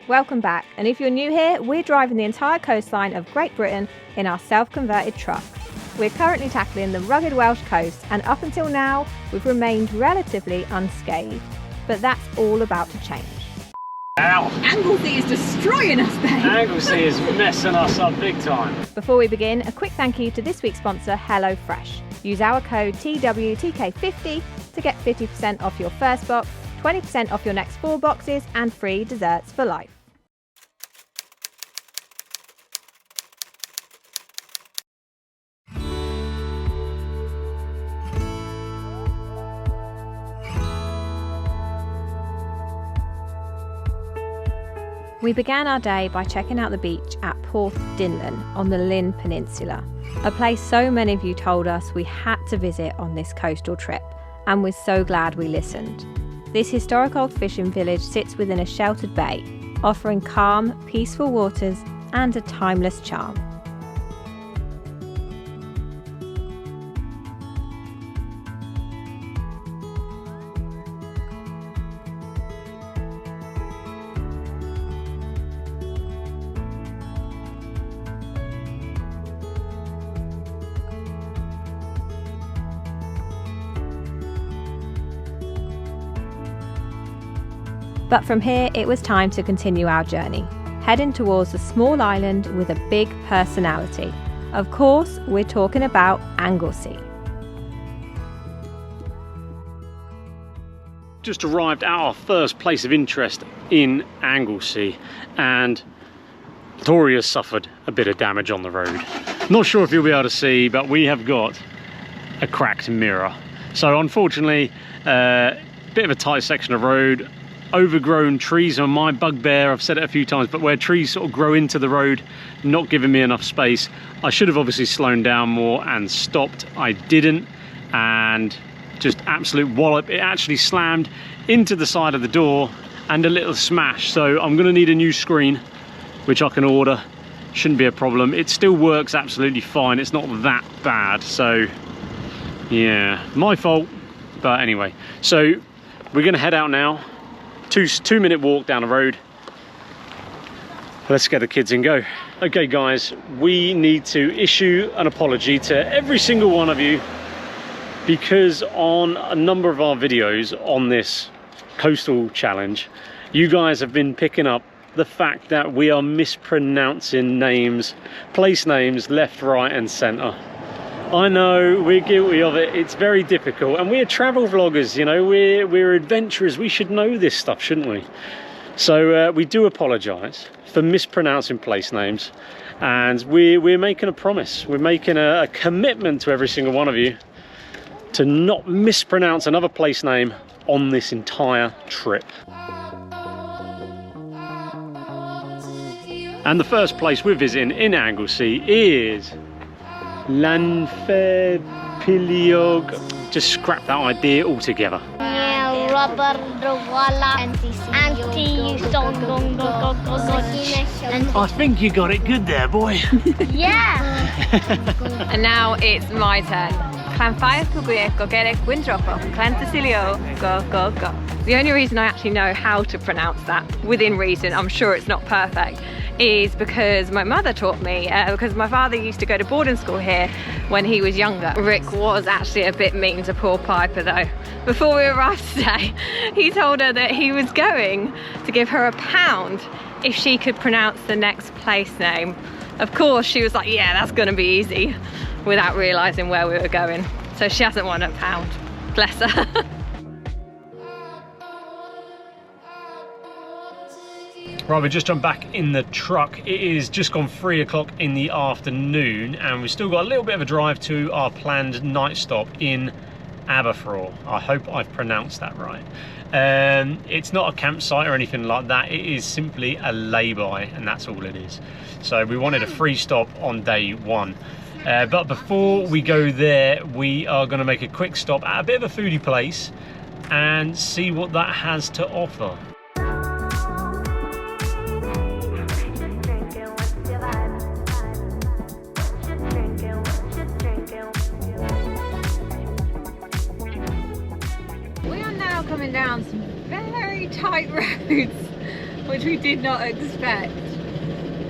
Welcome back, and if you're new here, we're driving the entire coastline of Great Britain in our self-converted truck. We're currently tackling the rugged Welsh coast, and up until now, we've remained relatively unscathed. But that's all about to change. Ow! Anglesey is destroying us, babe! Anglesey is messing us up big time. Before we begin, a quick thank you to this week's sponsor, HelloFresh. Use our code TWTK50 to get 50% off your first box, 20% off your next 4 boxes, and free desserts for life. We began our day by checking out the beach at Porthdinllaen on the Llyn Peninsula, a place so many of you told us we had to visit on this coastal trip, and we're so glad we listened. This historic old fishing village sits within a sheltered bay, offering calm, peaceful waters and a timeless charm. But from here, it was time to continue our journey, heading towards a small island with a big personality. Of course, we're talking about Anglesey. Just arrived at our first place of interest in Anglesey, and Lorry has suffered a bit of damage on the road. Not sure if you'll be able to see, but we have got a cracked mirror. So unfortunately, bit of a tight section of road, overgrown trees are my bugbear. I've said it a few times, but where trees sort of grow into the road, not giving me enough space. I should have obviously slowed down more and stopped. I didn't, and just absolute wallop. It actually slammed into the side of the door and a little smash. So I'm gonna need a new screen, which I can order. Shouldn't be a problem. It still works absolutely fine. It's not that bad. So yeah, my fault. But anyway, so we're gonna head out now. Two-minute walk down the road. Let's get the kids and go. Okay guys, we need to issue an apology to every single one of you, because on a number of our videos on this coastal challenge, you guys have been picking up the fact that we are mispronouncing names, place names, left, right and centre. I know, we're guilty of it. It's very difficult, and we're travel vloggers, you know, we're adventurers. We should know this stuff, shouldn't we? So we do apologise for mispronouncing place names, and we're making a promise. We're making a commitment to every single one of you to not mispronounce another place name on this entire trip. And the first place we're visiting in Anglesey is Llanfairpwllgwyngyllgogerychwr. Just scrap that idea altogether. I think you got it good there, boy. Yeah! And now it's my turn. The only reason I actually know how to pronounce that, within reason, I'm sure it's not perfect, is because my mother taught me, because my father used to go to boarding school here when he was younger. Rick was actually a bit mean to poor Piper though. Before we arrived today, he told her that he was going to give her £1 if she could pronounce the next place name. Of course, she was like, yeah, that's gonna be easy, without realising where we were going. So she hasn't won £1, bless her. Right, we've just jumped back in the truck. It is just gone 3 o'clock in the afternoon, and we've still got a little bit of a drive to our planned night stop in Aberfraw. I hope I've pronounced that right. It's not a campsite or anything like that. It is simply a layby, and that's all it is. So we wanted a free stop on day 1. But before we go there, we are going to make a quick stop at a bit of a foodie place and see what that has to offer. We are now coming down some very tight roads, which which we did not expect.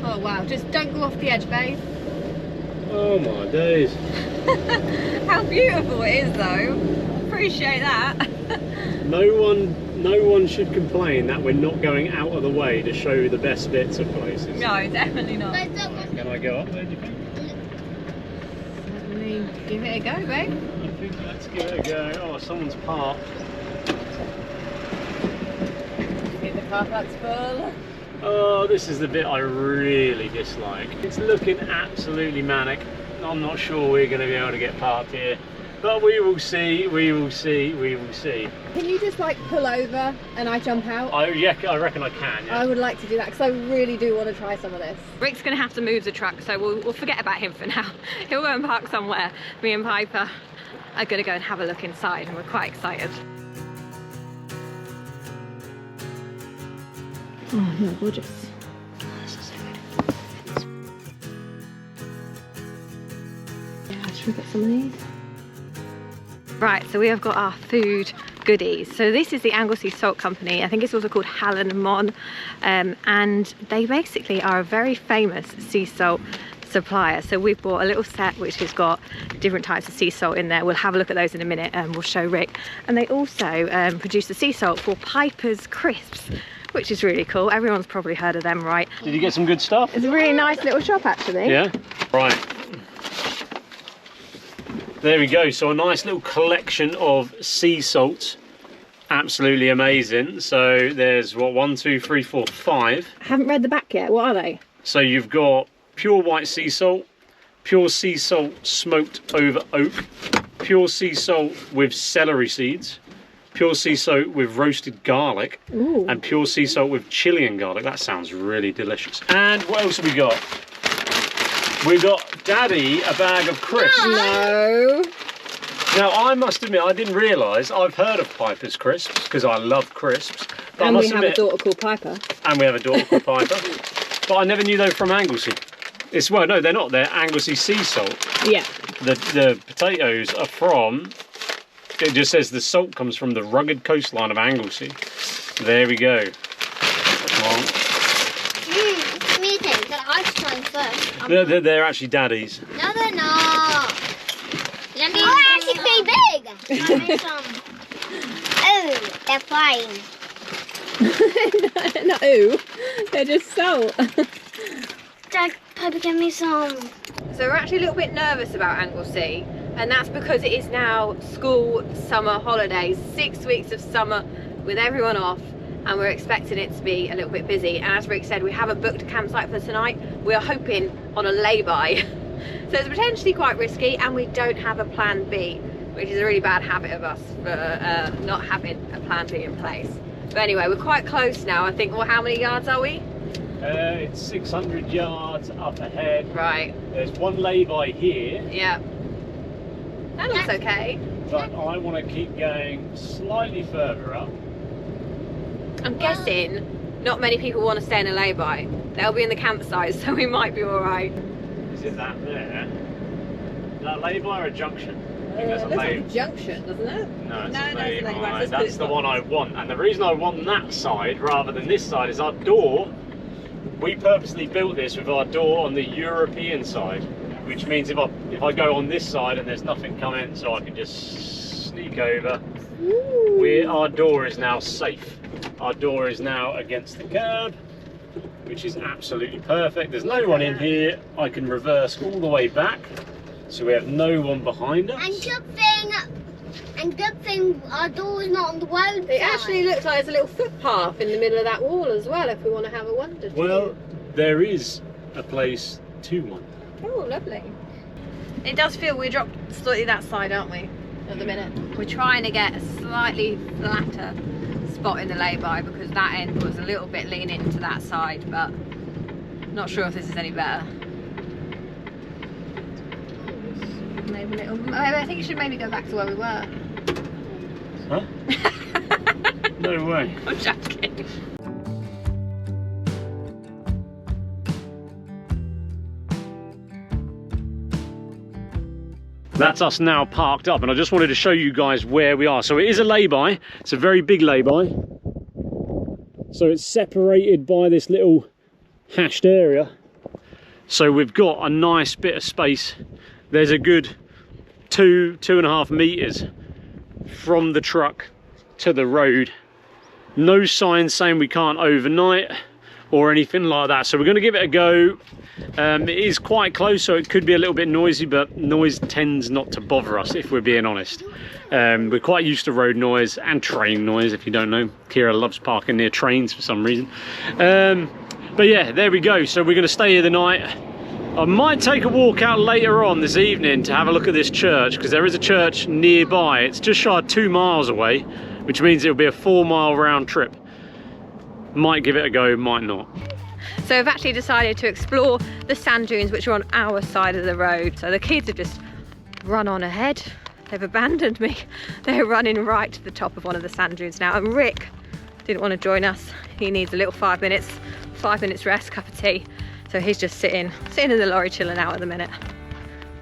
Oh wow, just don't go off the edge, babe. Oh my days. How beautiful it is though. Appreciate that. No one should complain that we're not going out of the way to show the best bits of places. No, definitely not. Can I go up there, do you think? Certainly. Give it a go, babe. I think let's give it a go. Oh, someone's parked. Get the car park's full. Oh, this is the bit I really dislike. It's looking absolutely manic. I'm not sure we're going to be able to get parked here. But we will see, we will see, we will see. Can you just like pull over and I jump out? Yeah, I reckon I can, yeah. I would like to do that because I really do want to try some of this. Rick's going to have to move the truck, so we'll forget about him for now. He'll go and park somewhere. Me and Piper are going to go and have a look inside, and we're quite excited. Oh, no, gorgeous. Yeah, should we get some of these? Right, so we have got our food goodies. So this is the Anglesey Salt Company. I think it's also called Penmon, and they basically are a very famous sea salt supplier. So we've bought a little set which has got different types of sea salt in there. We'll have a look at those in a minute and we'll show Rick. And they also produce the sea salt for Piper's Crisps, which is really cool. Everyone's probably heard of them, right? Did you get some good stuff? It's a really nice little shop actually. Yeah? Right. There we go, so a nice little collection of sea salts. Absolutely amazing. So there's what, 1, 2, 3, 4, 5. I haven't read the back yet. What are they? So you've got pure white sea salt, pure sea salt smoked over oak, pure sea salt with celery seeds, pure sea salt with roasted garlic, Ooh. and pure sea salt with chili and garlic. That sounds really delicious. And what else have we got? We got Daddy a bag of crisps. No. Now I must admit I didn't realise I've heard of Piper's Crisps because I love crisps. But And I we must have admit, a daughter called Piper. and we have a daughter called Piper. But I never knew they were from Anglesey. Well, no, they're not. They're Anglesey sea salt. Yeah. The potatoes are from. It just says the salt comes from the rugged coastline of Anglesey. There we go. Well, I try first. they're actually Daddy's. No, they're not. Oh, actually pretty big. Oh, they're flying. No, they're just salt. Dad, Papa, give me some. So we're actually a little bit nervous about Anglesey, and that's because it is now school summer holidays, 6 weeks of summer with everyone off, and we're expecting it to be a little bit busy. And as Rick said, we haven't booked a campsite for tonight. We are hoping on a lay-by. So it's potentially quite risky, and we don't have a plan B, which is a really bad habit of us for not having a plan B in place. But anyway, we're quite close now. I think, well, how many yards are we? It's 600 yards up ahead. Right. There's one lay-by here. Yeah. That looks okay. But I want to keep going slightly further up. I'm guessing not many people want to stay in a lay-by. They'll be in the campsite, so we might be all right. Is it that there? Is that a lay-by or a junction? I think that's a Looks lay. like a junction, doesn't it? No, it's No, a it's a lay-by. lay-by. It's just 'cause That's it's the not- one I want. And the reason I want that side rather than this side is our door. We purposely built this with our door on the European side, which means if I go on this side and there's nothing coming, so I can just sneak over. Our door is now safe. Our door is now against the curb, which is absolutely perfect. There's no one in here. I can reverse all the way back, so we have no one behind us. And good thing our door is not on the road. It actually looks like there's a little footpath in the middle of that wall as well, if we want to have a wander. Well, there is a place to wander. Oh, lovely. It does feel we're dropped slightly that side, aren't we, at the minute? We're trying to get a slightly flatter spot in the lay-by because that end was a little bit leaning to that side, but not sure if this is any better. Maybe a little. I think you should maybe go back to where we were. Huh? No way. I'm joking. That's us now parked up, and I just wanted to show you guys where we are. So it is a lay-by. It's a very big lay-by. So So it's separated by this little hashed area. So we've got a nice bit of space. There's a good 2.5 meters from the truck to the road. No signs saying we can't overnight or anything like that, so we're going to give it a go. It is quite close, so it could be a little bit noisy, but noise tends not to bother us, if we're being honest. We're quite used to road noise and train noise, if you don't know. Kira loves parking near trains for some reason. But yeah, there we go. So we're going to stay here the night. I might take a walk out later on this evening to have a look at this church, because there is a church nearby. It's just shy of 2 miles away, which means it'll be a 4-mile round trip. Might give it a go, might not. So we've actually decided to explore the sand dunes, which are on our side of the road. So the kids have just run on ahead. They've abandoned me. They're running right to the top of one of the sand dunes now. And Rick didn't want to join us. He needs a little 5 minutes rest, cup of tea. So he's just sitting in the lorry chilling out at the minute.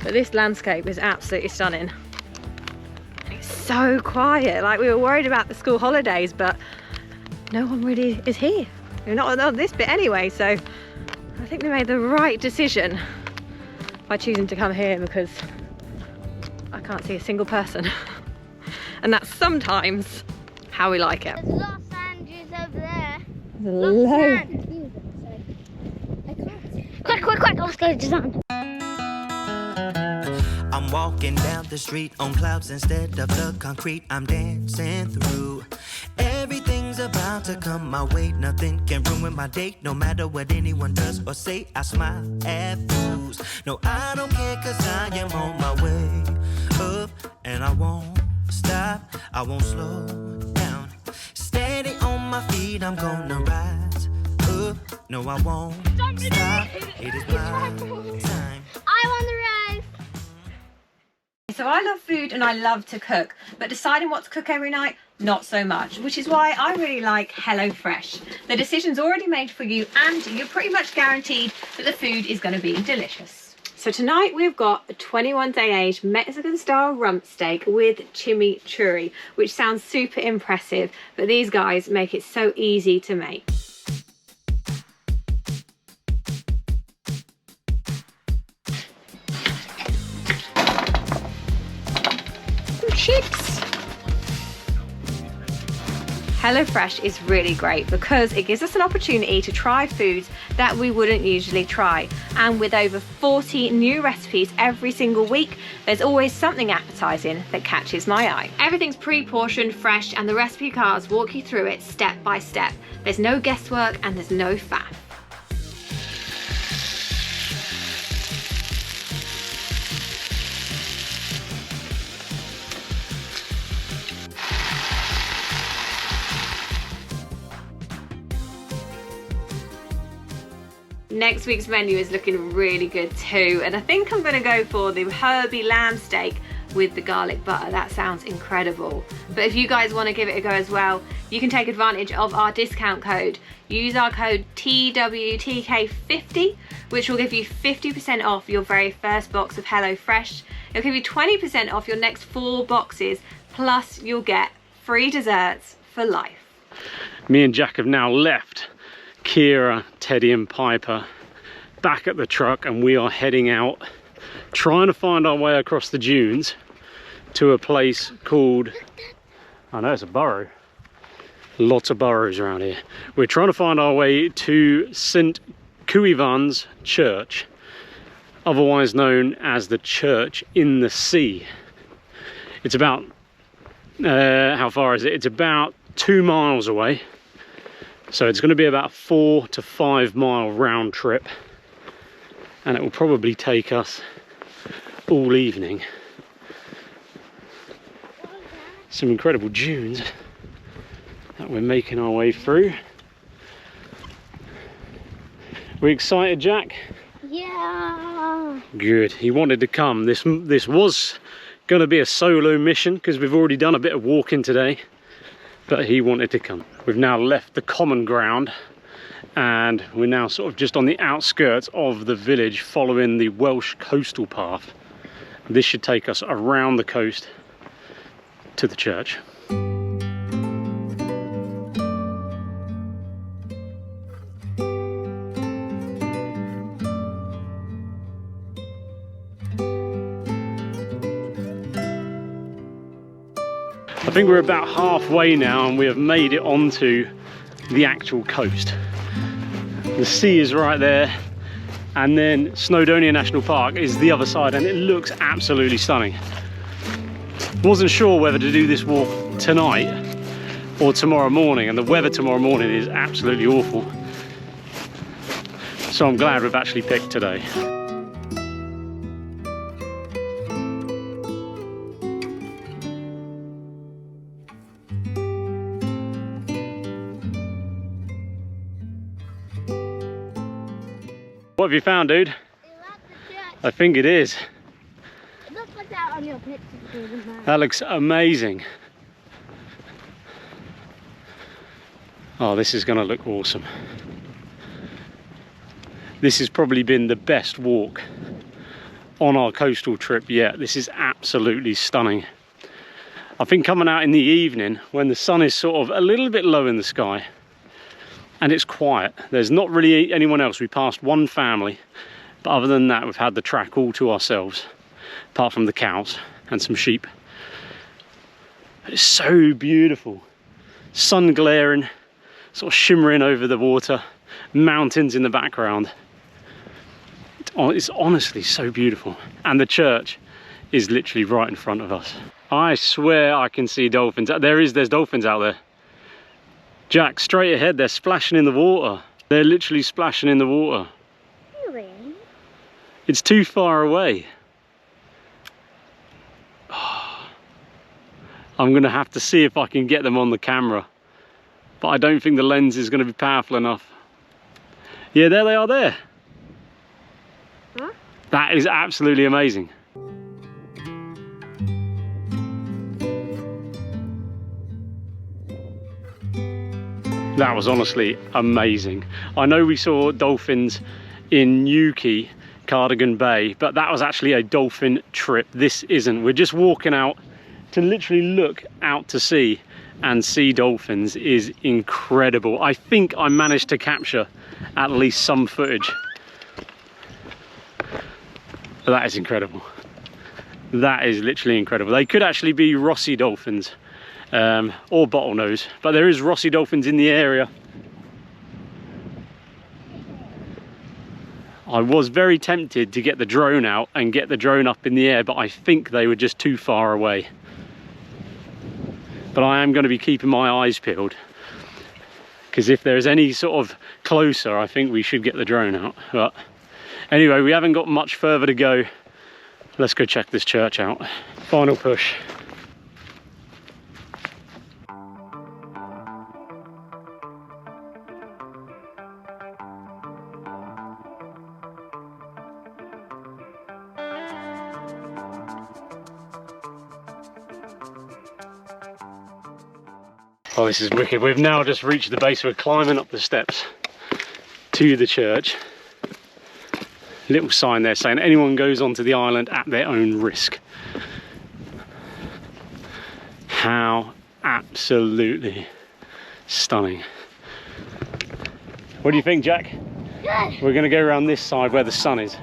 But this landscape is absolutely stunning. It's so quiet. Like, we were worried about the school holidays, but no one really is here. Not on this bit anyway, so I think we made the right decision by choosing to come here, because I can't see a single person. And that's sometimes how we like it. There's a lot of sand dunes over there. There's a Lots of load. sand. I can't. Quick, let's go to sand. I'm walking down the street on clouds instead of the concrete I'm dancing through. Everything's about to come my way. Nothing can ruin my day. No matter what anyone does or say, I smile at fools. No, I don't care, cause I am on my way up. And I won't stop, I won't slow down. Steady on my feet, I'm gonna rise up. No, I won't stop, it is my time. I want the ride. So I love food and I love to cook, but deciding what to cook every night, not so much, which is why I really like HelloFresh. The decision's already made for you and you're pretty much guaranteed that the food is going to be delicious. So tonight we've got a 21-day aged Mexican style rump steak with chimichurri, which sounds super impressive, but these guys make it so easy to make. Chips. HelloFresh is really great because it gives us an opportunity to try foods that we wouldn't usually try, and with over 40 new recipes every single week, there's always something appetizing that catches my eye. Everything's pre-portioned, fresh, and the recipe cards walk you through it step by step. There's no guesswork and there's no faff. Next week's menu is looking really good too, and I think I'm going to go for the herby lamb steak with the garlic butter. That sounds incredible. But if you guys want to give it a go as well, you can take advantage of our discount code. Use our code TWTK50, which will give you 50% off your very first box of HelloFresh. It'll give you 20% off your next 4 boxes, plus you'll get free desserts for life. Me and Jack have now left Kira, Teddy and Piper back at the truck, and we are heading out, trying to find our way across the dunes to a place called, I know it's a burrow, lots of burrows around here. We're trying to find our way to St. Cuivan's Church, otherwise known as the Church in the Sea. It's about, how far is it? It's about 2 miles away. So it's going to be about a 4 to 5 mile round trip, and it will probably take us all evening. Some incredible dunes that we're making our way through. We excited, Jack? Yeah. Good. He wanted to come. This was going to be a solo mission because we've already done a bit of walking today, but he wanted to come. We've now left the common ground and we're now sort of just on the outskirts of the village following the Welsh coastal path. This should take us around the coast to the church. I think we're about halfway now and we have made it onto the actual coast. The sea is right there, and then Snowdonia National Park is the other side, and it looks absolutely stunning. Wasn't sure whether to do this walk tonight or tomorrow morning, and the weather tomorrow morning is absolutely awful. So I'm glad we've actually picked today. What have you found, dude? You like the church? I think it is. It looks like that on your picture, doesn't it? That looks amazing. Oh, this is going to look awesome. This has probably been the best walk on our coastal trip yet. This is absolutely stunning. I think coming out in the evening when the sun is sort of a little bit low in the sky and it's quiet, there's not really anyone else. We passed one family, but other than that we've had the track all to ourselves, apart from the cows and some sheep. It's so beautiful. Sun glaring, sort of shimmering over the water, mountains in the background. It's honestly so beautiful, and the church is literally right in front of us. I swear I can see dolphins. There's dolphins out there. Jack, straight ahead, they're splashing in the water. They're literally splashing in the water. Really? It's too far away. I'm gonna have to see if I can get them on the camera, but I don't think the lens is gonna be powerful enough. Yeah, there they are there. Huh? That is absolutely amazing. That was honestly amazing. I know we saw dolphins in Newquay, Cardigan Bay, but that was actually a dolphin trip. This isn't. We're just walking out to literally look out to sea and see dolphins is incredible. I think I managed to capture at least some footage. That is incredible. That is literally incredible. They could actually be Rossi dolphins or bottlenose, but there is Rossi dolphins in the area. I was very tempted to get the drone out and get the drone up in the air, but I think they were just too far away. But I am going to be keeping my eyes peeled, because if there's any sort of closer, I think we should get the drone out. But anyway, we haven't got much further to go. Let's go check this church out. Final push. Oh, this is wicked. We've now just reached the base. We're climbing up the steps to the church. Little sign there saying anyone goes onto the island at their own risk. How absolutely stunning. What do you think, Jack? Good. We're going to go around this side where the sun is.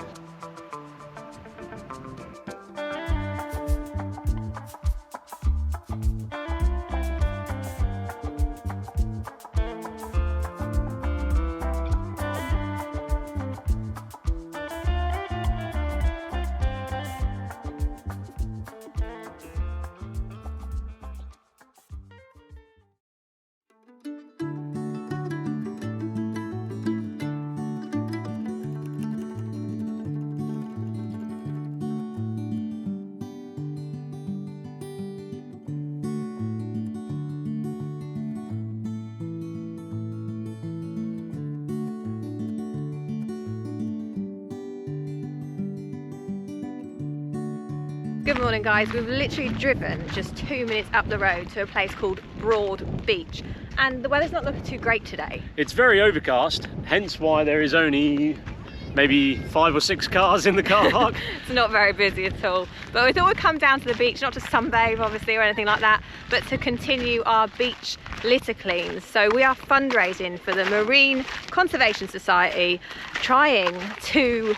Good morning guys, we've literally driven just 2 minutes up the road to a place called Broad Beach, and the weather's not looking too great today. It's very overcast, hence why there is only maybe 5 or 6 cars in the car park. It's not very busy at all, but we thought we'd come down to the beach, not to sunbathe obviously or anything like that, but to continue our beach litter cleans. So we are fundraising for the Marine Conservation Society, trying to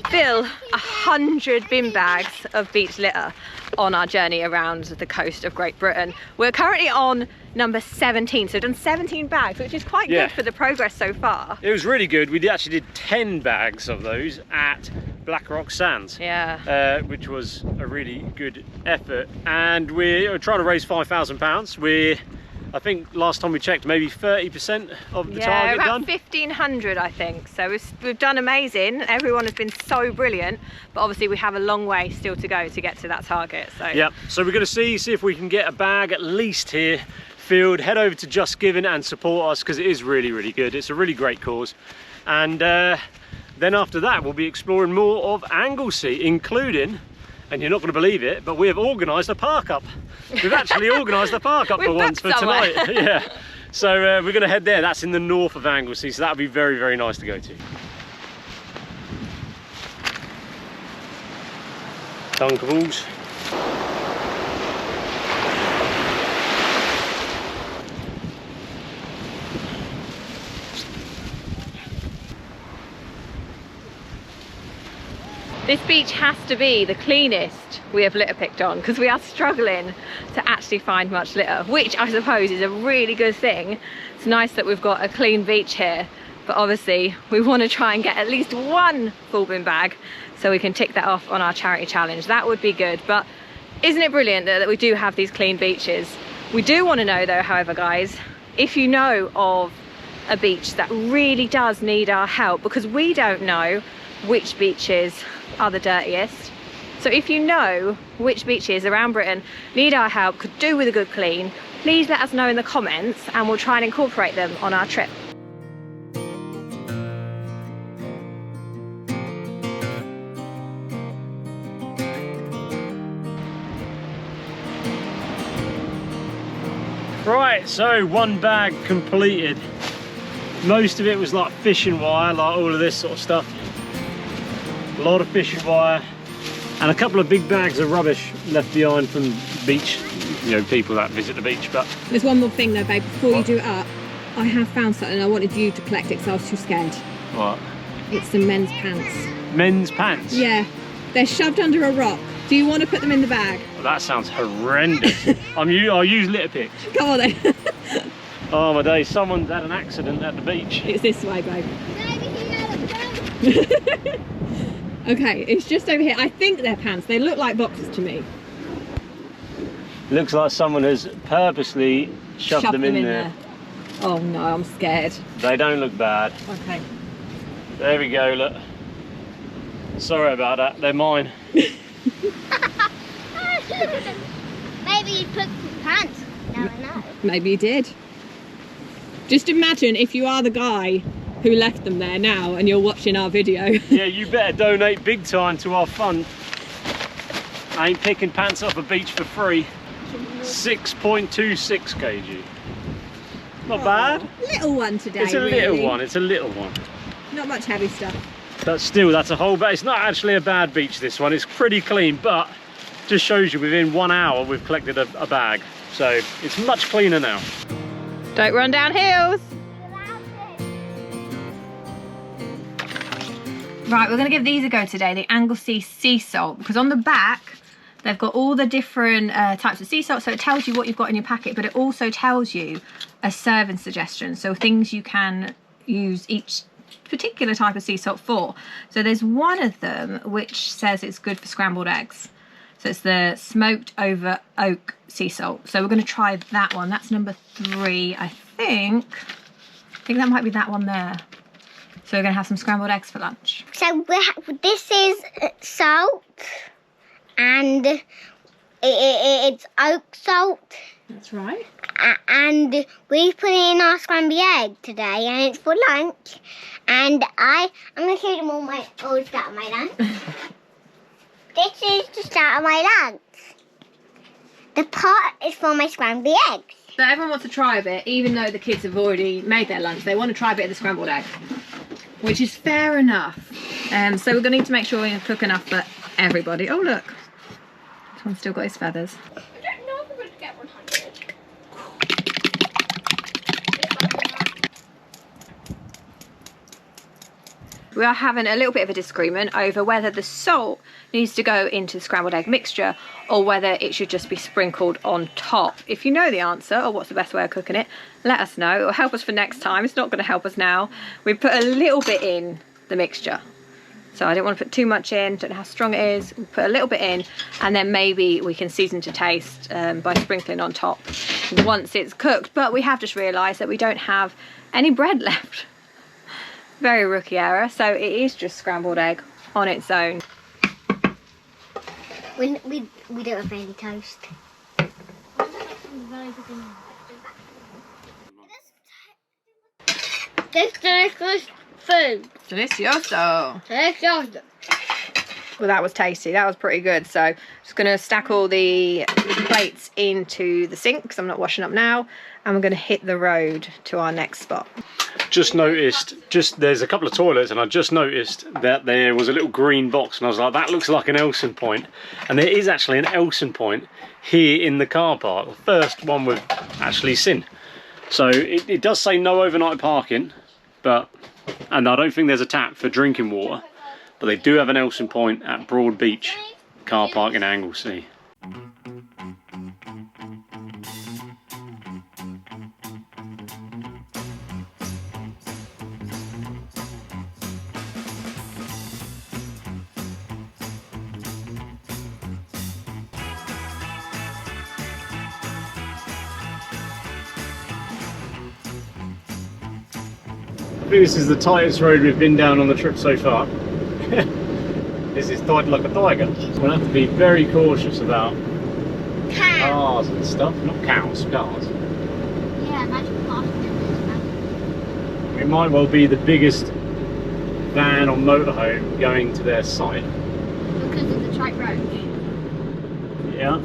fill 100 bin bags of beach litter on our journey around the coast of Great Britain. We're currently on number 17, so we've done 17 bags, which is quite good for the progress so far. It was really good. We actually did 10 bags of those at Blackrock Sands, which was a really good effort. And we're trying to raise £5,000. I think last time we checked, maybe 30% of the target about done. 1,500, I think. So we've done amazing. Everyone has been so brilliant, but obviously we have a long way still to go to get to that target. So yeah, so we're going to see if we can get a bag at least here filled. Head over to Just Giving and support us, because it is really, really good. It's a really great cause. And then after that, we'll be exploring more of Anglesey, including, and you're not going to believe it, but we have organised a park up. We've actually organised a park up for once for tonight. Yeah. So we're going to head there. That's in the north of Anglesey, so that'll be very, very nice to go to. Dunkables. this beach has to be the cleanest we have litter picked on, because we are struggling to actually find much litter, which I suppose is a really good thing. It's nice that we've got a clean beach here, but obviously we want to try and get at least one full bin bag so we can tick that off on our charity challenge. That would be good. But isn't it brilliant that we do have these clean beaches? We do want to know though, however, guys, if you know of a beach that really does need our help, because we don't know which beaches are the dirtiest. So if you know which beaches around Britain need our help, could do with a good clean, please let us know in the comments and we'll try and incorporate them on our trip. Right, so one bag completed. Most of it was like fishing wire, like all of this sort of stuff. A lot of fishing wire and a couple of big bags of rubbish left behind from beach, you know, people that visit the beach. But there's one more thing though, babe, before you do it up. I have found something and I wanted you to collect it because I was too scared. What? It's some men's pants. Men's pants? Yeah, they're shoved under a rock. Do you want to put them in the bag? Well, that sounds horrendous. I'll use litter picks. Come on then. Oh my days, someone's had an accident at the beach. It's this way, babe. Okay, it's just over here. I think they're pants. They look like boxers to me. Looks like someone has purposely shoved them in there. Oh no, I'm scared. They don't look bad. Okay. There we go, look. Sorry about that, they're mine. Maybe you took some pants. Now I know. Maybe you did. Just imagine if you are the guy who left them there now and you're watching our video. Yeah, you better donate big time to our fund. I ain't picking pants off a beach for free. 6.26 kg. Not bad. Little one today. It's a little really. one, it's a little one. Not much heavy stuff. But still, that's a whole bag. It's not actually a bad beach, this one. It's pretty clean, but just shows you within 1 hour we've collected a bag. So it's much cleaner now. Don't run down hills. Right, we're going to give these a go today, the Anglesey sea salt, because on the back they've got all the different types of sea salt, so it tells you what you've got in your packet, but it also tells you a serving suggestion, so things you can use each particular type of sea salt for. So there's one of them which says it's good for scrambled eggs. So it's the smoked over oak sea salt. So we're going to try that one. That's number 3, I think. I think that might be that one there. So we're going to have some scrambled eggs for lunch. So this is salt, and it's oak salt. That's right. And we put it in our scrambled egg today, and it's for lunch. And I'm going to show them all the start of my lunch. This is the start of my lunch. The pot is for my scrambled eggs. So everyone wants to try a bit, even though the kids have already made their lunch. They want to try a bit of the scrambled egg, which is fair enough. So we're going to need to make sure we cook enough for everybody. Oh look, this one's still got his feathers. I don't know if we're going to get 100. We are having a little bit of a disagreement over whether the salt needs to go into the scrambled egg mixture or whether it should just be sprinkled on top. If you know the answer or what's the best way of cooking it, let us know. It will help us for next time. It's not going to help us now. We put a little bit in the mixture. So I don't want to put too much in, don't know how strong it is. We'll put a little bit in and then maybe we can season to taste by sprinkling on top once it's cooked. But we have just realised that we don't have any bread left. Very rookie error, so it is just scrambled egg on its own. We don't have any toast. This delicious food. Delicioso. Delicioso. Well, that was tasty. That was pretty good. So just going to stack all the plates into the sink because I'm not washing up now. And we're going to hit the road to our next spot. Just noticed, there's a couple of toilets, and I just noticed that there was a little green box, and I was like, that looks like an Elson point. And there is actually an Elson point here in the car park, the first one we've actually seen. So it does say no overnight parking, and I don't think there's a tap for drinking water, but they do have an Elson point at Broad Beach car park in Anglesey. I think this is the tightest road we've been down on the trip so far. This is tight like a tiger. We'll have to be very cautious about cars and stuff. Not cows, cars. Yeah, imagine passing this. It might well be the biggest van or motorhome going to their site. Because of the tight road. Yeah.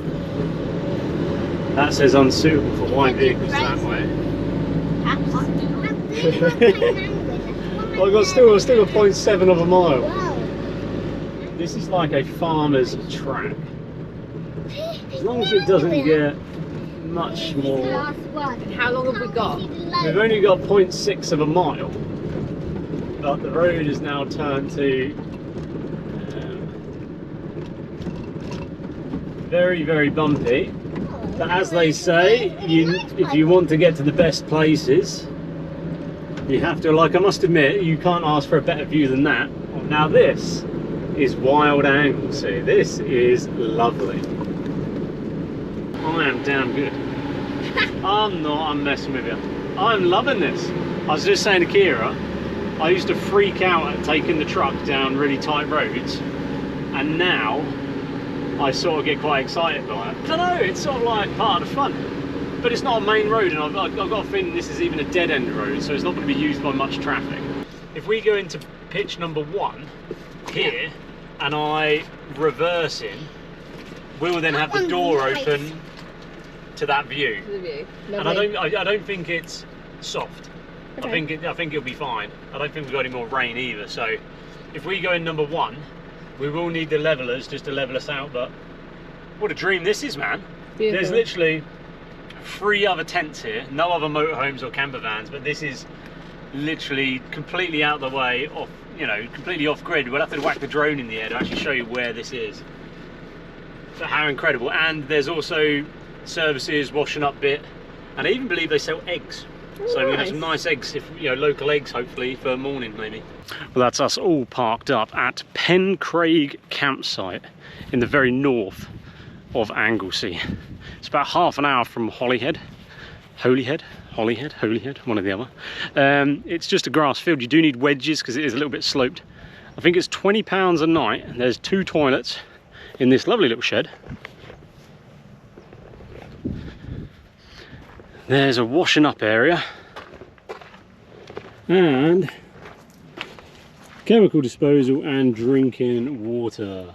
That says unsuitable for wide vehicles that way. I've got still a 0.7 of a mile. Whoa. This is like a farmer's track. As long as it doesn't get much more. How long have we got? We've only got 0.6 of a mile, but the road is now turned to very, very bumpy. But as they say, if you want to get to the best places, you have to, like, I must admit, you can't ask for a better view than that. Now this is wild Anglesey. This is lovely. I am damn good. I'm messing with you. I'm loving this. I was just saying to Kira, I used to freak out at taking the truck down really tight roads, and now I sort of get quite excited by it. I don't know, it's sort of like part of the fun. But it's not a main road, and I've got a feeling this is even a dead-end road, so it's not going to be used by much traffic. If we go into pitch number 1 here, and I reverse in, we will then have the door open to that view. To the view. And I don't think it's soft. Okay. I think it'll be fine. I don't think we've got any more rain either. So if we go in number 1, we will need the levelers just to level us out. But what a dream this is, man! Beautiful. There's literally 3 other tents here, no other motorhomes or camper vans, but this is literally completely out of the way, off, completely off grid. We'll have to whack the drone in the air to actually show you where this is. So how incredible. And there's also services, washing up bit, and I even believe they sell eggs. So we're gonna have some nice eggs, local eggs hopefully for morning maybe. Well, that's us all parked up at Pencraig campsite in the very north of Anglesey. It's about half an hour from Holyhead, one or the other. It's just a grass field. You do need wedges because it is a little bit sloped. I think it's £20 a night. There's 2 toilets in this lovely little shed. There's a washing up area and chemical disposal and drinking water.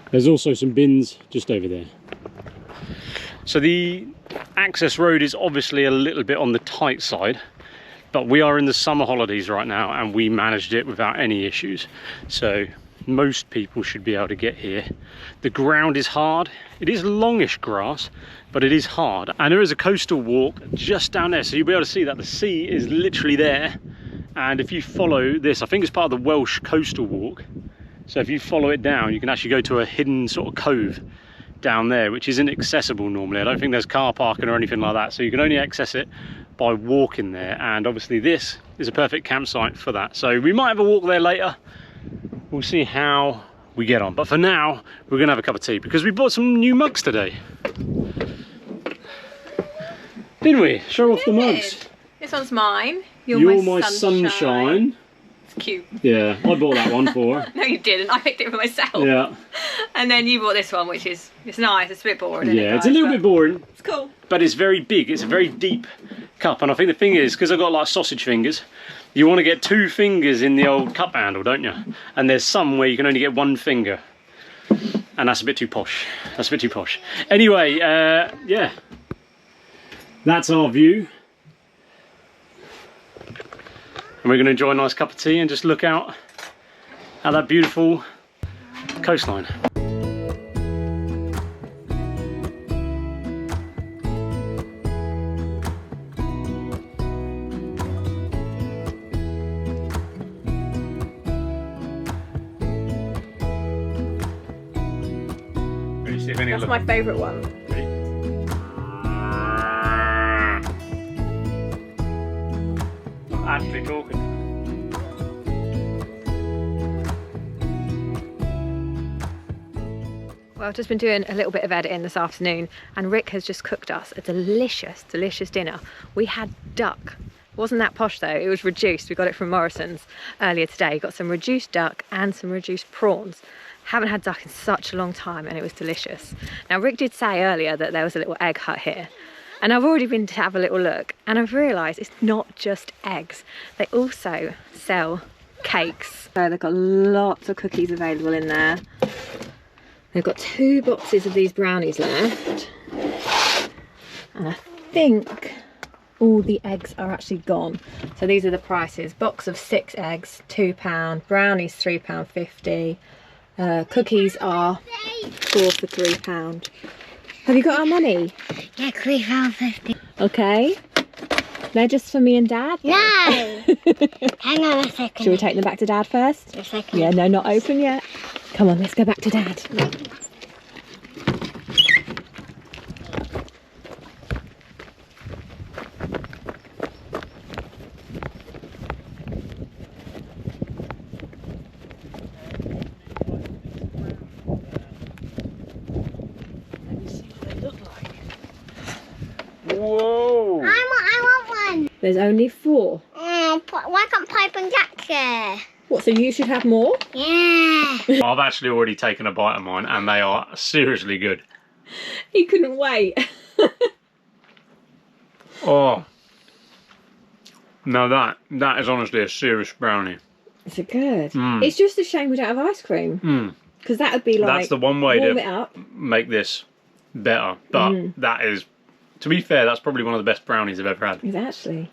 There's also some bins just over there. So the access road is obviously a little bit on the tight side, but we are in the summer holidays right now and we managed it without any issues. So most people should be able to get here. The ground is hard. It is longish grass, but it is hard. And there is a coastal walk just down there, so you'll be able to see that the sea is literally there and if you follow this, I think it's part of the Welsh coastal walk, so if you follow it down you can actually go to a hidden sort of cove down there which isn't accessible normally. I don't think there's car parking or anything like that, so you can only access it by walking there, and obviously this is a perfect campsite for that. So we might have a walk there later, we'll see how we get on, but for now we're gonna have a cup of tea because we bought some new mugs today, didn't we? Show off the mugs. This one's mine. You're my sunshine. It's cute. Yeah, I bought that one for her. No, you didn't. I picked it for myself. Yeah. And then you bought this one, which is, it's nice. It's a bit boring. Isn't Yeah, it, it's a little bit boring. It's cool. But it's very big. It's a very deep cup. And I think the thing is, because I've got like sausage fingers, you want to get 2 fingers in the old cup handle, don't you? And there's some where you can only get 1 finger. And that's a bit too posh. That's a bit too posh. Anyway, yeah. That's our view. And we're going to enjoy a nice cup of tea and just look out at that beautiful coastline. That's my favourite one. I'm actually talking. Well, I've just been doing a little bit of editing this afternoon, and Rick has just cooked us a delicious, delicious dinner. We had duck. It wasn't that posh though, it was reduced. We got it from Morrison's earlier today. Got some reduced duck and some reduced prawns. Haven't had duck in such a long time, and it was delicious. Now, Rick did say earlier that there was a little egg hut here, and I've already been to have a little look, and I've realised it's not just eggs. They also sell cakes. So they've got lots of cookies available in there. They've got 2 boxes of these brownies left, and I think all the eggs are actually gone. So these are the prices. Box of 6 eggs, £2. Brownies, £3.50. Cookies are 4 for £3. Have you got our money? Yeah, £3.50. Okay. They're just for me and Dad? No! Hang on a second. Should we take them back to Dad first? A second. Yeah, no, not open yet. Come on, let's go back to Dad. Whoa! I want one. There's only 4. Oh, why can't Pipe and Jack there? What, so you should have more? Yeah. I've actually already taken a bite of mine, and they are seriously good. He couldn't wait. Oh. No, that is honestly a serious brownie. Is it good? Mm. It's just a shame we don't have ice cream. Because that would be like, That's the one way warm to it up. make this better. But that is, to be fair, that's probably one of the best brownies I've ever had. Is actually.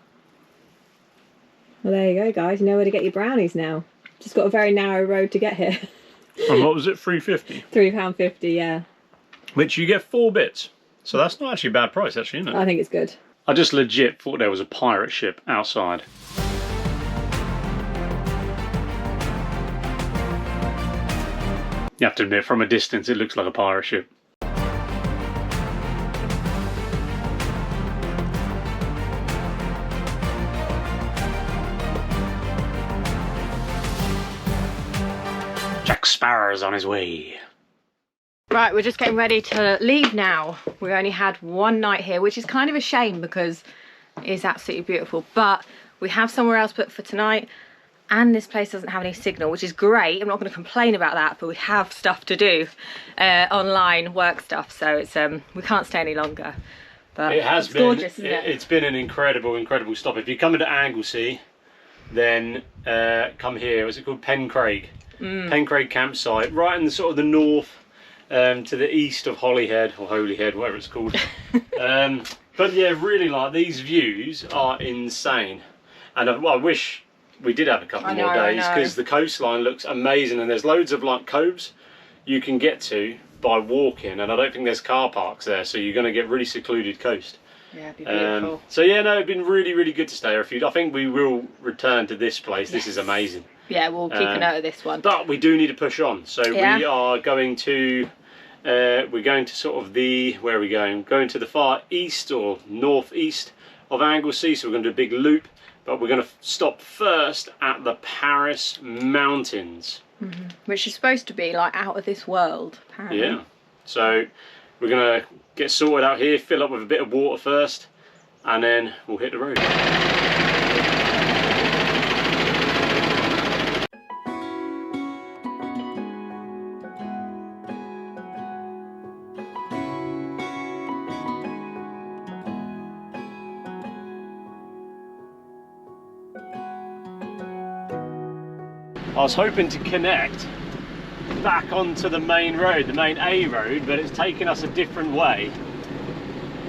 Well, there you go, guys. You know where to get your brownies now. Just got a very narrow road to get here. And what was it, £3.50? £3.50, yeah. Which you get 4 bits. So that's not actually a bad price, actually, isn't it? I think it's good. I just legit thought there was a pirate ship outside. You have to admit, from a distance, it looks like a pirate ship. Jack Sparrow's on his way. Right, we're just getting ready to leave now. We only had one night here, which is kind of a shame because it is absolutely beautiful. But we have somewhere else booked for tonight, and this place doesn't have any signal, which is great. I'm not going to complain about that, but we have stuff to do, online work stuff, so it's we can't stay any longer. But It has it's been gorgeous, isn't it? It's been an incredible stop. If you come into Anglesey, then come here. What's it called? Pencraig campsite, right in the sort of the north, to the east of Holyhead or Holyhead, whatever it's called. But yeah, really, like, these views are insane, and I wish we did have a couple more days because the coastline looks amazing, and there's loads of like coves you can get to by walking, and I don't think there's car parks there, so you're going to get really secluded coast. Yeah, it'd be beautiful. So yeah, no, it's been really, really good to stay here. I think we will return to this place. Yes. This is amazing. Yeah, we'll keep a note of this one. But we do need to push on. So we are going to, we're going to sort of where are we going? Going to the far east or northeast of Anglesey. So we're going to do a big loop. But we're going to stop first at the Paris Mountains. Which is supposed to be like out of this world, apparently. Yeah. So we're going to get sorted out here, fill up with a bit of water first, and then we'll hit the road. I was hoping to connect back onto the main road, the main A road, but it's taken us a different way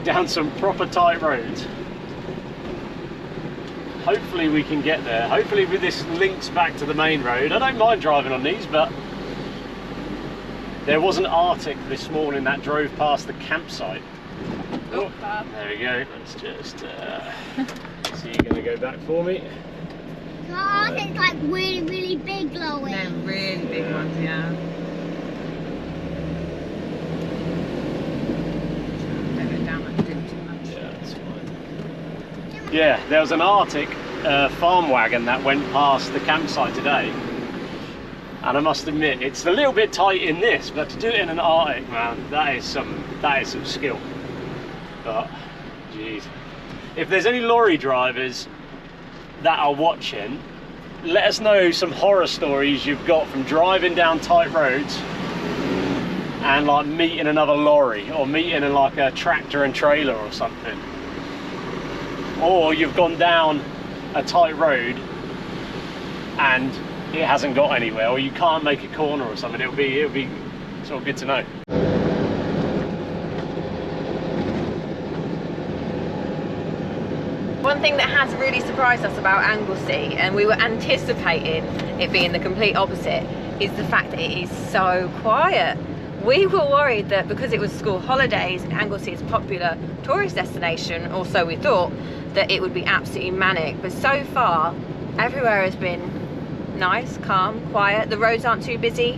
down some proper tight roads. Hopefully we can get there. Hopefully with this links back to the main road. I don't mind driving on these, but there was an Arctic this morning that drove past the campsite. Oh, there we go. Let's just so you're going to go back for me. Oh, it's like really, really big, Lorry. They're really big ones, yeah. Don't go down like too much. Yeah, that's fine. Yeah, there was an Arctic farm wagon that went past the campsite today, and I must admit it's a little bit tight in this, but to do it in an Arctic, man, that is some skill. But geez, if there's any lorry drivers that are watching, let us know some horror stories you've got from driving down tight roads and like meeting another lorry or meeting in like a tractor and trailer or something, or you've gone down a tight road and it hasn't got anywhere, or you can't make a corner or something. It'll be sort of good to know. One thing that has really surprised us about Anglesey, and we were anticipating it being the complete opposite, is the fact that it is so quiet. We were worried that because it was school holidays and Anglesey is a popular tourist destination, or so we thought, that it would be absolutely manic. But so far, everywhere has been nice, calm, quiet. The roads aren't too busy.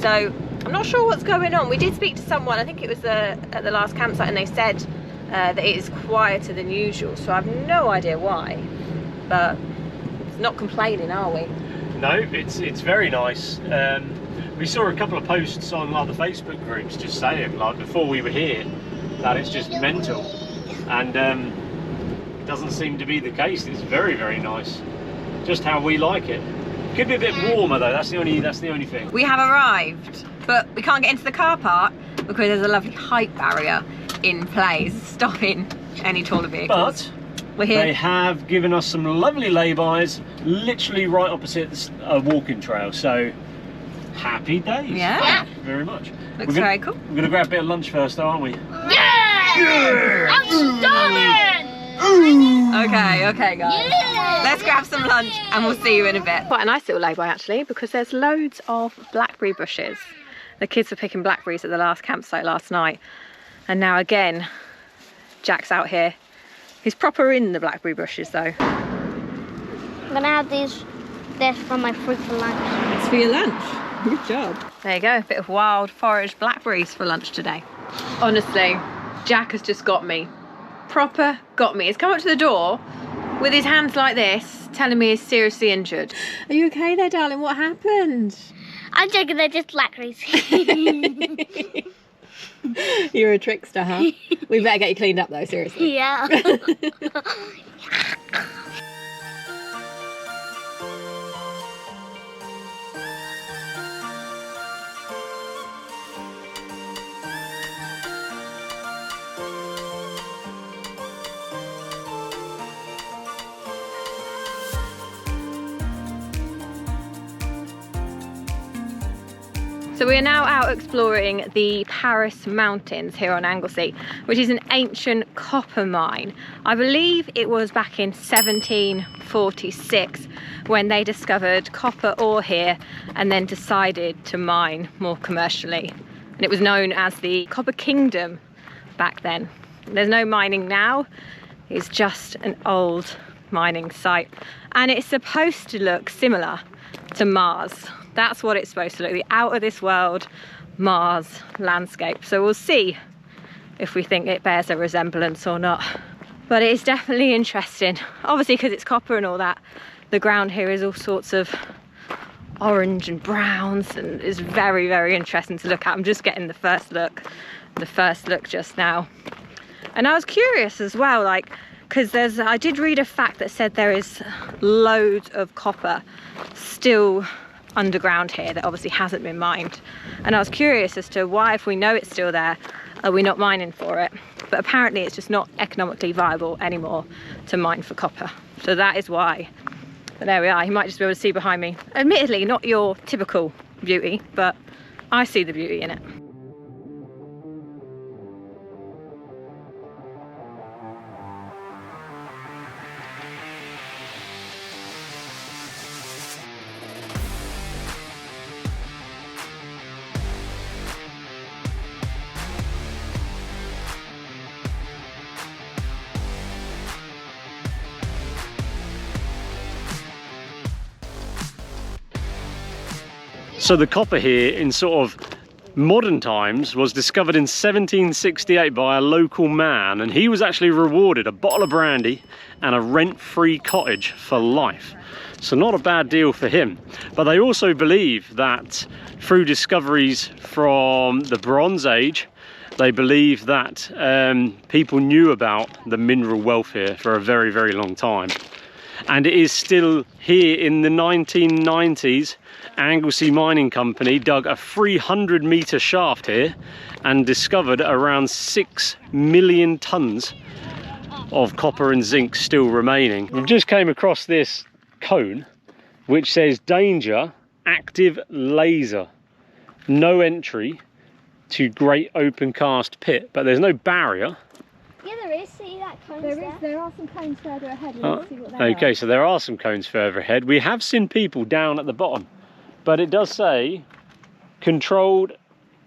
So I'm not sure what's going on. We did speak to someone, I think it was at the last campsite, and they said that it is quieter than usual, so I have no idea why, but it's not complaining, are we? No, it's very nice. We saw a couple of posts on like the Facebook groups just saying, like before we were here, that it's just mental, and it doesn't seem to be the case. It's very, very nice, just how we like it. Could be a bit warmer though. That's the only thing. We have arrived, but we can't get into the car park because there's a lovely height barrier in place stopping any taller vehicles. But we're here. They have given us some lovely laybys literally right opposite a walking trail, so happy days. Yeah. Thank you very much. Looks very cool. We're gonna grab a bit of lunch first though, aren't we? Yeah! I'm starving! Okay guys. Yeah! Let's grab some lunch and we'll see you in a bit. Quite a nice little lay-by actually, because there's loads of blackberry bushes. The kids were picking blackberries at the last campsite last night, and now again Jack's out here. He's proper in the blackberry bushes though. I'm gonna have this for my fruit for lunch. It's for your lunch. Good job. There you go, a bit of wild foraged blackberries for lunch today. Honestly, Jack has just got me. Proper got me. He's come up to the door with his hands like this, telling me he's seriously injured. Are you okay there, darling? What happened? I'm joking, they're just blackberries. You're a trickster, huh? We better get you cleaned up though, seriously. Yeah. So we are now out exploring the Paris Mountains here on Anglesey, which is an ancient copper mine. I believe it was back in 1746 when they discovered copper ore here and then decided to mine more commercially. And it was known as the Copper Kingdom back then. There's no mining now. It's just an old mining site. And it's supposed to look similar to Mars. That's what it's supposed to look, the out of this world Mars landscape. So we'll see if we think it bears a resemblance or not. But it is definitely interesting. Obviously, because it's copper and all that, the ground here is all sorts of orange and browns, and it's very, very interesting to look at. I'm just getting the first look just now. And I was curious as well, like, because I did read a fact that said there is loads of copper still underground here that obviously hasn't been mined. And I was curious as to why, if we know it's still there, are we not mining for it? But apparently it's just not economically viable anymore to mine for copper. So that is why. But there we are. You might just be able to see behind me. Admittedly, not your typical beauty, but I see the beauty in it. So the copper here in sort of modern times was discovered in 1768 by a local man, and he was actually rewarded a bottle of brandy and a rent-free cottage for life. So not a bad deal for him. But they also believe that through discoveries from the Bronze Age, they believe that people knew about the mineral wealth here for a very, very long time. And it is still here in the 1990s. Anglesey Mining Company dug a 300-metre shaft here and discovered around 6 million tonnes of copper and zinc still remaining. We just came across this cone which says danger, active laser, no entry to great open cast pit, but there's no barrier. Yeah, there is. See that cone there? There are some cones further ahead. Let's see what they are. Okay, so there are some cones further ahead. We have seen people down at the bottom, but it does say controlled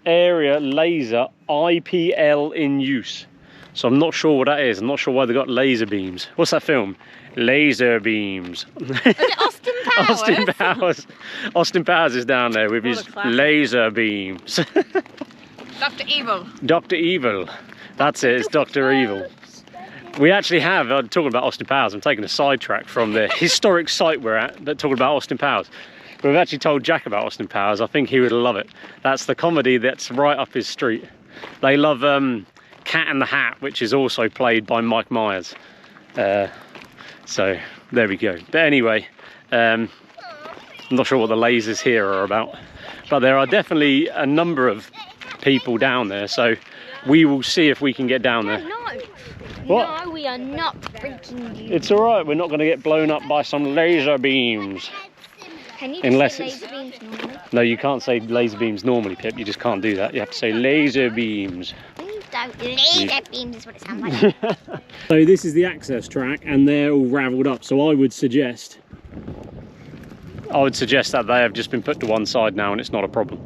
area laser IPL in use. So I'm not sure what that is. I'm not sure why they got laser beams. What's that film? Laser beams. Was it Austin Powers? Austin Powers. Austin Powers is down there with his laser beams. Dr. Evil. Dr. Evil. That's it, it's Dr. Evil. We actually have, talking about Austin Powers, I'm taking a sidetrack from the historic site we're at, but talking about Austin Powers. We've actually told Jack about Austin Powers. I think he would love it. That's the comedy that's right up his street. They love Cat in the Hat, which is also played by Mike Myers. So there we go. But anyway, I'm not sure what the lasers here are about, but there are definitely a number of people down there, so we will see if we can get down there. No. What? No, we are not freaking you. It's all right. We're not going to get blown up by some laser beams. Can you Unless say it's... laser beams normally? No, you can't say laser beams normally, Pip. You just can't do that. You have to say laser beams. You don't. Laser beams is what it sounds like. So this is the access track, and they're all ravelled up. So I would suggest that they have just been put to one side now, and it's not a problem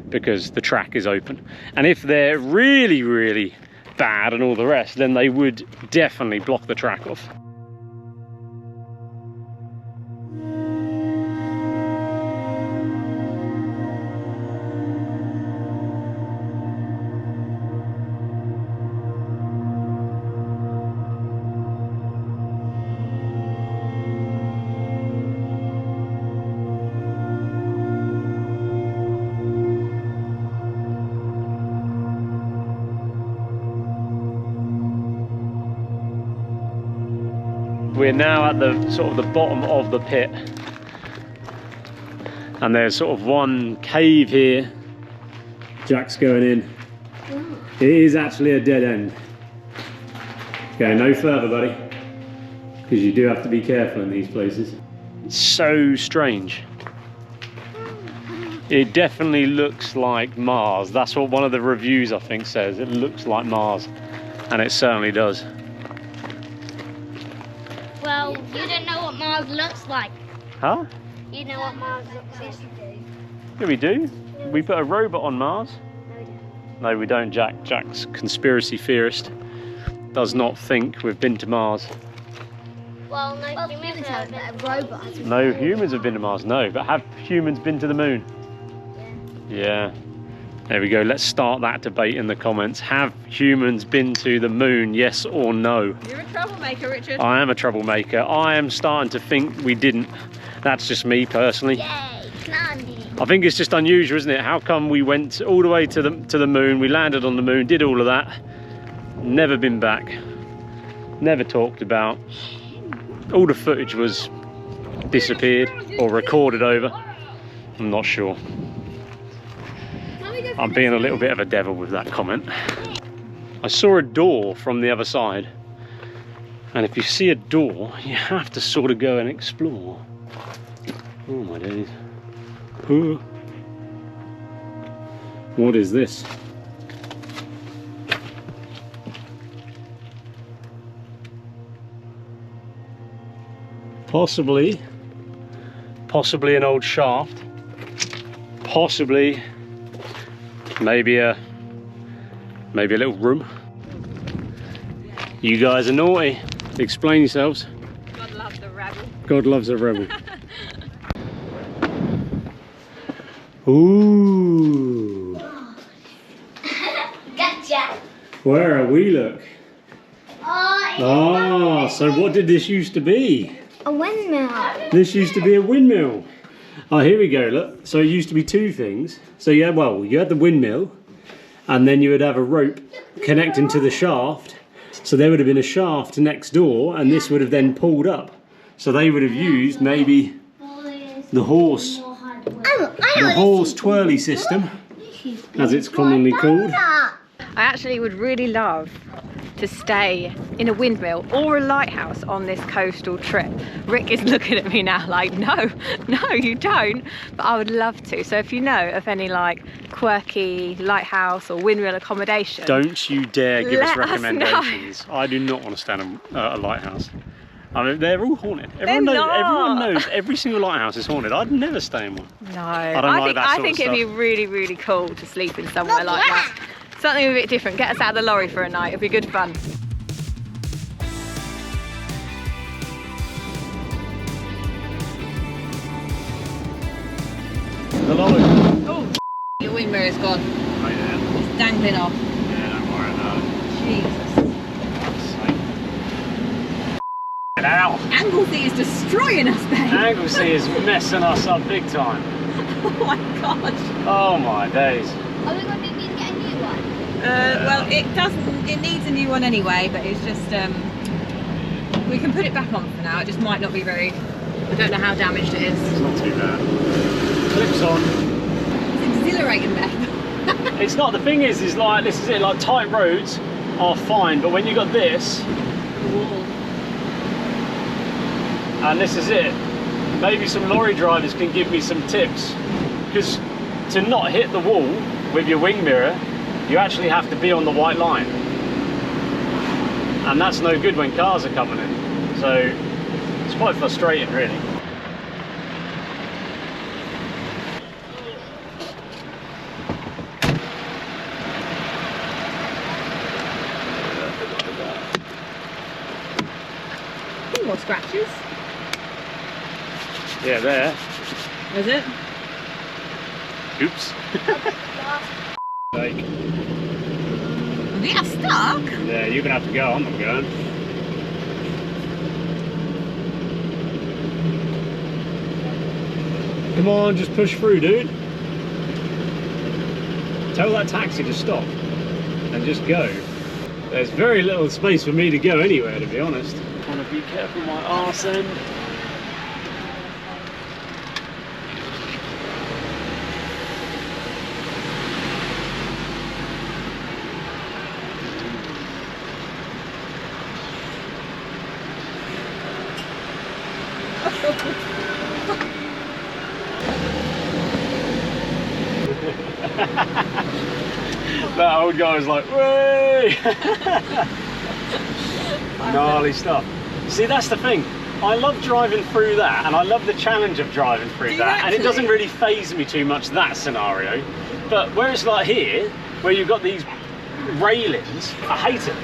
because the track is open. And if they're really, really bad and all the rest, then they would definitely block the track off. We're now at the sort of the bottom of the pit, and there's sort of one cave here. Jack's going in. It is actually a dead end. Go no further, buddy, because you do have to be careful in these places. It's so strange. It definitely looks like Mars. That's what one of the reviews I think says. It looks like Mars, and it certainly does. Well, you don't know what Mars looks like. Huh? You know what Mars looks like. Yeah, we do. We put a robot on Mars. No, we don't. No, we don't, Jack. Jack's conspiracy theorist. does not think we've been to Mars. Well, no humans have been. Robots. No humans have been to Mars, no. But have humans been to the moon? Yeah. There we go. Let's start that debate in the comments. Have humans been to the moon, yes or no? You're a troublemaker, Richard. I am a troublemaker. I am starting to think we didn't. That's just me personally. Yay, candy. I think it's just unusual, isn't it? How come we went all the way to the moon, we landed on the moon, did all of that, never been back, never talked about. All the footage was disappeared or recorded over. I'm not sure. I'm being a little bit of a devil with that comment. I saw a door from the other side, and if you see a door, you have to sort of go and explore. Oh my days. Ooh. What is this? Possibly an old shaft. Possibly maybe a little room. You guys are naughty. Explain yourselves. God loves a rebel. God loves a rebel. Ooh. Gotcha. Where are we, look? Oh, So what did this used to be? a windmill. This used to be a windmill. Oh, here we go, look. So it used to be two things. So yeah, well, you had the windmill, and then you would have a rope connecting to the shaft. So there would have been a shaft next door, and this would have then pulled up. So they would have used maybe the horse twirly system, as it's commonly called. I actually would really love to stay in a windmill or a lighthouse on this coastal trip. Rick is looking at me now like, no, you don't. But I would love to. So if you know of any like quirky lighthouse or windmill accommodation, Don't you dare give us Let us recommendations. I do not want to stand in a lighthouse. I mean, they're all haunted. They're Everyone not. knows every single lighthouse is haunted. I'd never stay in one. no. I I think it'd be really, really cool to sleep in somewhere like that. Something a bit different. Get us out of the lorry for a night. It'd be good fun. The lorry. Oh, your wind mirror's gone. Oh yeah. It's dangling off. Yeah, don't worry about it. Jesus. Get out. Anglesey is destroying us, babe. Anglesey is messing us up big time. Oh my gosh. Oh my days. Are we going to need to get a new one? Well, it needs a new one anyway, but it's just, we can put it back on for now. It just might not be very, I don't know how damaged it is. It's not too bad. Clips on. It's exhilarating, babe. It's not, the thing is like, this is it, like tight roads are fine, but when you got this, and this is it, maybe some lorry drivers can give me some tips, because to not hit the wall with your wing mirror, you actually have to be on the white line, and that's no good when cars are coming in, so it's quite frustrating really. More scratches. Yeah, there. Is it? Oops. Like, We are stuck. yeah, you're gonna have to go, I'm not going. Come on, just push through, dude. Tell that taxi to stop and just go. There's very little space for me to go anywhere, to be honest. I want to be careful my arse end. That old guy was like, "Way!" Gnarly stuff. See, that's the thing. I love driving through that, and I love the challenge of driving through that, and it doesn't really faze me too much, that scenario. But where it's like here, where you've got these railings, I hate it.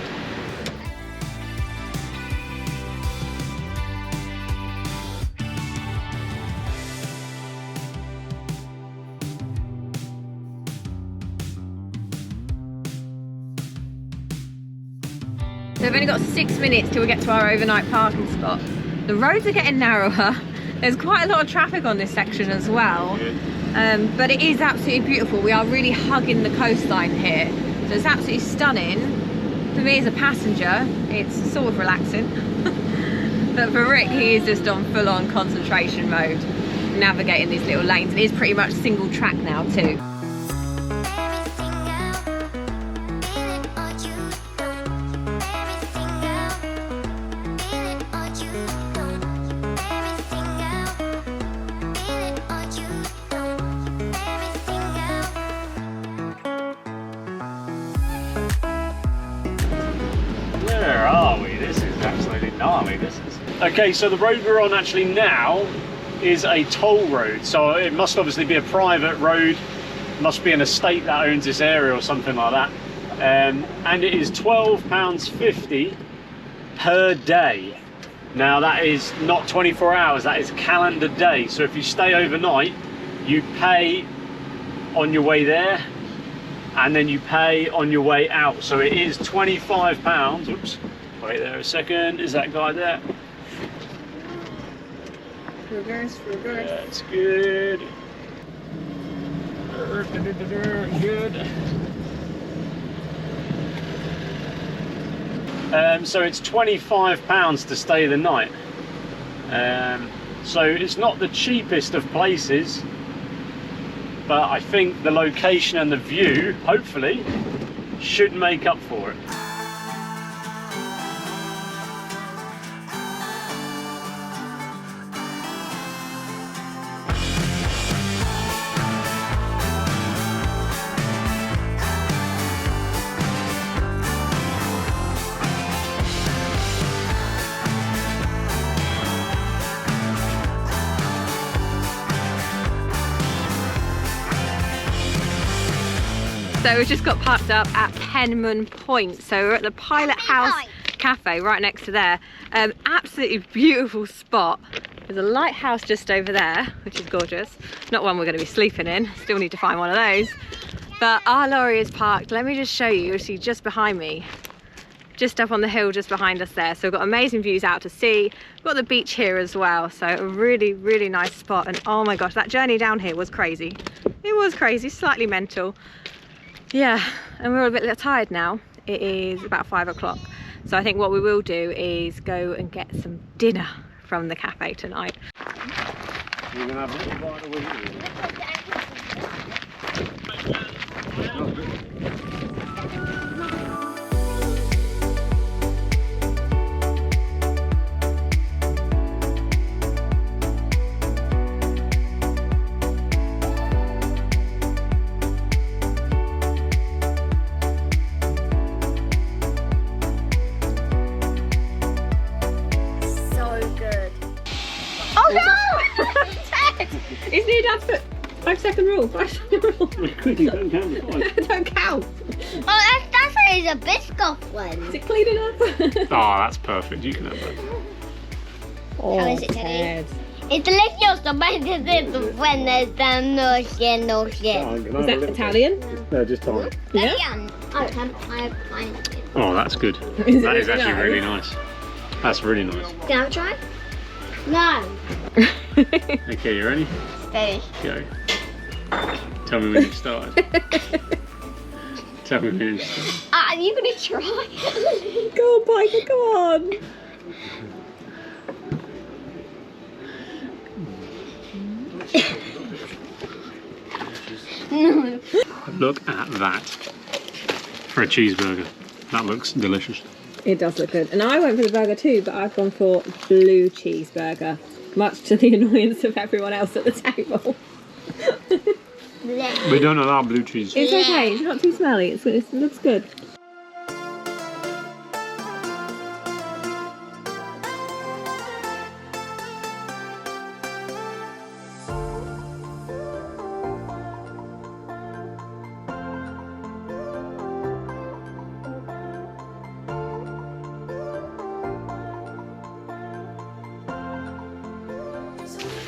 So we've only got 6 minutes till we get to our overnight parking spot. The roads are getting narrower. There's quite a lot of traffic on this section as well. But it is absolutely beautiful. We are really hugging the coastline here. So it's absolutely stunning. For me as a passenger, it's sort of relaxing. But for Rick, he is just on full-on concentration mode, navigating these little lanes. It is pretty much single track now too. Where are we? This is absolutely gnarly, this is. Okay, so the road we're on actually now is a toll road. So it must obviously be a private road. Must be an estate that owns this area or something like that. And it is £12.50 per day. Now that is not 24 hours, that is calendar day. So if you stay overnight, you pay on your way there, and then you pay on your way out. So it is £25. Oops, wait there a second. Is that guy there? Reverse, reverse. That's good. Good. So it's £25 to stay the night. So it's not the cheapest of places, but I think the location and the view, hopefully, should make up for it. So we've just got parked up at Penmon Point. So we're at the Pilot House Cafe right next to there. Absolutely beautiful spot. There's a lighthouse just over there, which is gorgeous. Not one we're going to be sleeping in. Still need to find one of those. But our lorry is parked. Let me just show you. You'll see just behind me. Just up on the hill just behind us there. So we've got amazing views out to sea. We've got the beach here as well. So a really, really nice spot. And oh my gosh, that journey down here was crazy. It was crazy, slightly mental. Yeah, and we're all a bit tired now. It is about 5 o'clock. So I think what we will do is go and get some dinner from the cafe tonight. You're gonna have a little bite of wheat. Isn't it Dad's 5-second rule? 5-second rule. Quickly, don't count. Don't count. Oh, that's a Biscoff one. Is it clean enough? Oh, that's perfect. You can have that. Oh, How is it, Teddy? It's delicious, but it's when there's no skin, no skin. Is that Italian? No, just time. Yeah. Oh, that's good. Is That it is actually nice? really nice. That's really nice. Can I have a try? No. Okay, you ready? Steady. Go. Tell me when you've started. Tell me when you've started. Are you gonna try? Go on, Piper, go on. No. Look at that. For a cheeseburger. That looks delicious. It does look good. And I went for the burger too, but I've gone for blue cheeseburger, much to the annoyance of everyone else at the table. We don't allow blue cheese. It's okay, it's not too smelly, it looks good.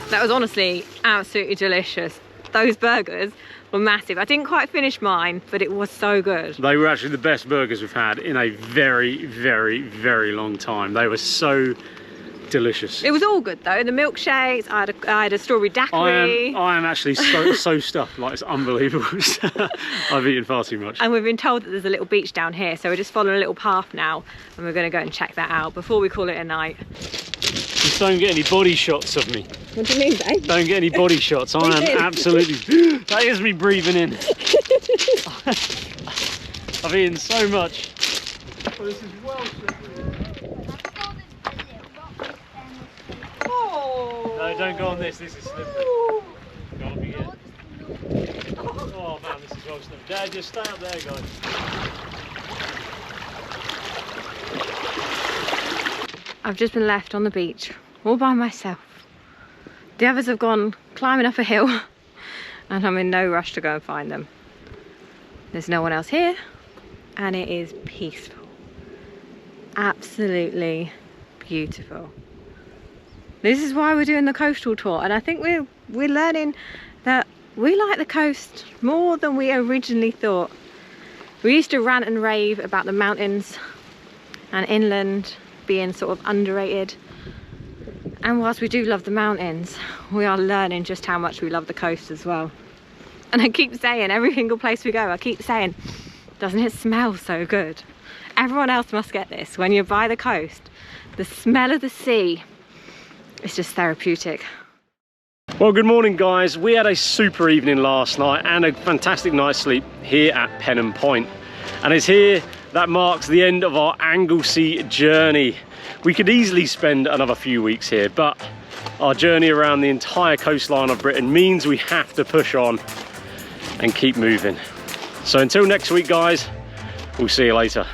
That was honestly absolutely delicious. those burgers were massive. I didn't quite finish mine, but it was so good. They were actually the best burgers we've had in a very, very, very long time. They were so delicious. It was all good though. The milkshakes, I had a strawberry daiquiri. I am actually so stuffed, like it's unbelievable. I've eaten far too much. And we've been told that there's a little beach down here, so we're just following a little path now, and we're going to go and check that out before we call it a night. Just don't get any body shots of me. What do you mean, babe? Don't get any body shots. I am absolutely... That is me breathing in. I've eaten so much. Oh, this is well slippery. No, don't go on this. This is slippery. Gotta be it. Oh man, this is well slippery. Dad, just stay up there, guys. I've just been left on the beach all by myself. The others have gone climbing up a hill, and I'm in no rush to go and find them. There's no one else here, and it is peaceful. Absolutely beautiful. This is why we're doing the coastal tour, and I think we're learning that we like the coast more than we originally thought. We used to rant and rave about the mountains and inland being sort of underrated, and whilst we do love the mountains, we are learning just how much we love the coast as well. And I keep saying, every single place we go, I keep saying, doesn't it smell so good? Everyone else must get this. When you're by the coast, the smell of the sea, it's just therapeutic. Well, good morning guys. We had a super evening last night and a fantastic night's sleep here at Penmon Point. And it's here that marks the end of our Anglesey journey. We could easily spend another few weeks here, but our journey around the entire coastline of Britain means we have to push on and keep moving. So until next week guys, we'll see you later.